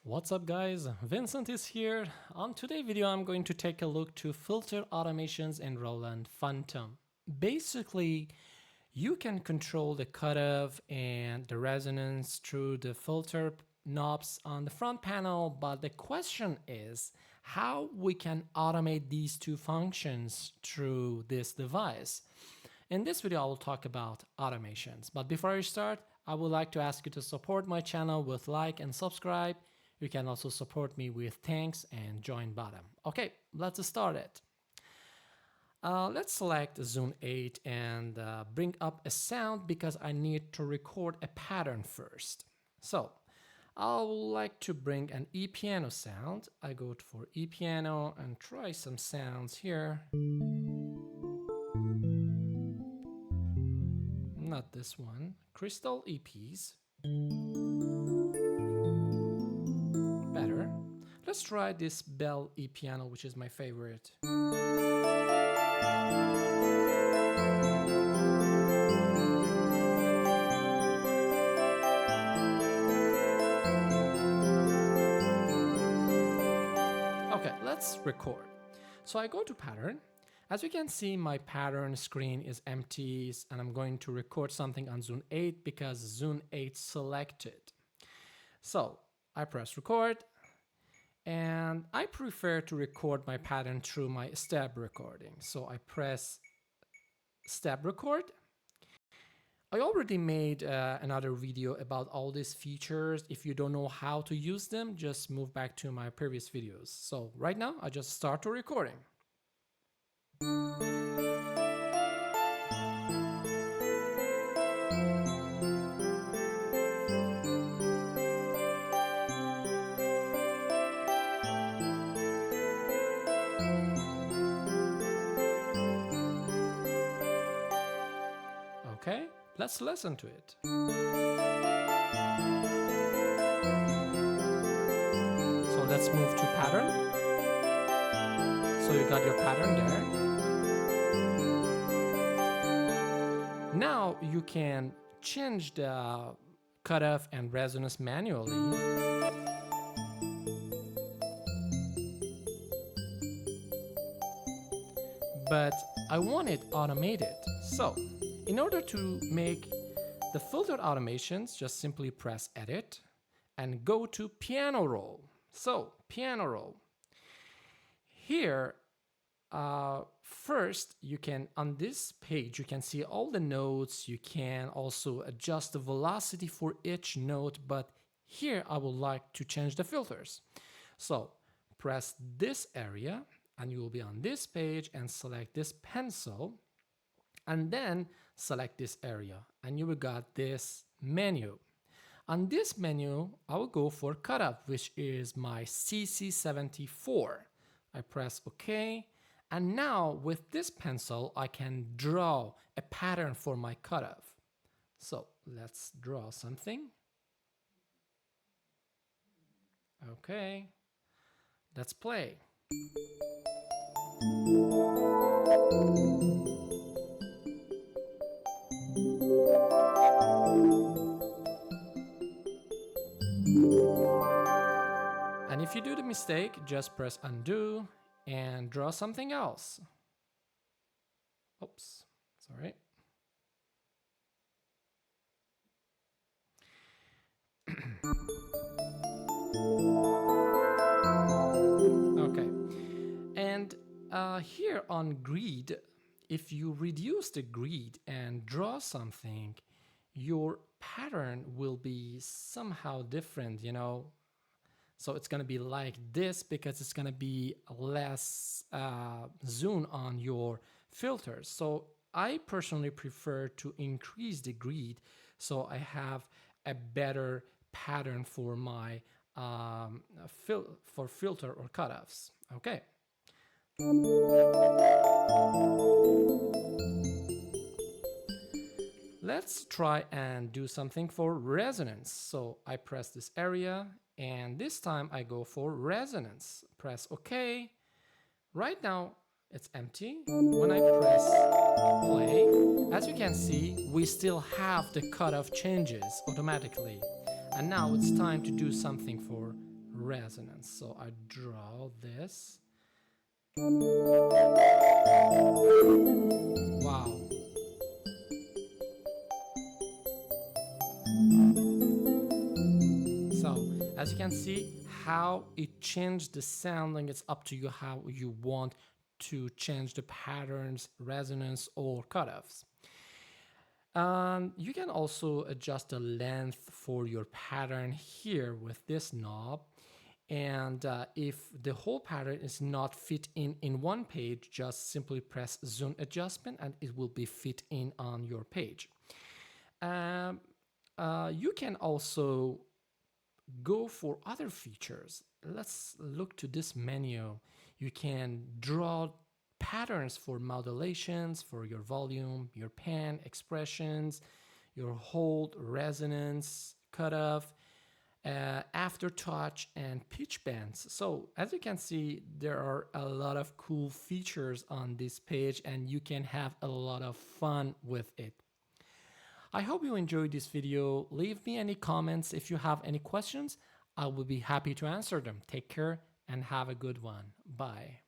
What's up guys, Vincent is here. On today's video I'm going to take a look to filter automations in Roland Fantom. Basically, you can control the cutoff and the resonance through the filter knobs on the front panel, but the question is how we can automate these two functions through this device. In this video I will talk about automations, but before I start I would like to ask you to support my channel with like and subscribe. You can also support me with thanks and join button. Okay, let's start it. Let's select Zone 8 and bring up a sound because I need to record a pattern first. So I would like to bring an E-piano sound. I go for E-piano and try some sounds here. Not this one. Crystal EPs. Better. Let's try this bell E-piano, which is my favorite. Okay, let's record. So I go to pattern. As you can see, my pattern screen is empty and I'm going to record something on Zone 8 because Zone 8 selected. So I press record and I prefer to record my pattern through my step recording. So I press step record. I already made another video about all these features. If you don't know how to use them, just move back to my previous videos. So right now I just start the recording. Okay, let's listen to it. So let's move to pattern. So you got your pattern there. Now you can change the cutoff and resonance manually. But I want it automated. So in order to make the filter automations, just simply press edit and go to piano roll. So piano roll. Here, first you can, on this page, you can see all the notes. You can also adjust the velocity for each note, but here I would like to change the filters. So press this area and you will be on this page and select this pencil. And then select this area and you will got this menu. On this menu, I will go for cutoff, which is my CC74. I press OK. And now with this pencil, I can draw a pattern for my cutoff. So let's draw something. Okay, let's play. And if you do the mistake, just press undo and draw something else. Oops, sorry. Okay, and here on grid, if you reduce the grid and draw something, your pattern will be somehow different, you know. So it's going to be like this because it's going to be less zoom on your filters. So I personally prefer to increase the grid so I have a better pattern for my filter or cutoffs. Okay. Let's try and do something for resonance. So I press this area and this time I go for resonance. Press OK. Right now it's empty. When I press play, as you can see, we still have the cutoff changes automatically. And now it's time to do something for resonance. So I draw this. Wow. So as you can see how it changed the sounding, it's up to you how you want to change the patterns, resonance, or cutoffs. You can also adjust the length for your pattern here with this knob. And if the whole pattern is not fit in one page, just simply press zoom adjustment and it will be fit in on your page. You can also go for other features. Let's look to this menu. You can draw patterns for modulations for your volume, your pan, expressions, your hold, resonance, cutoff, aftertouch, and pitch bends. So as you can see, there are a lot of cool features on this page and you can have a lot of fun with it. I hope you enjoyed this video. Leave me any comments if you have any questions. I will be happy to answer them. Take care and have a good one. Bye.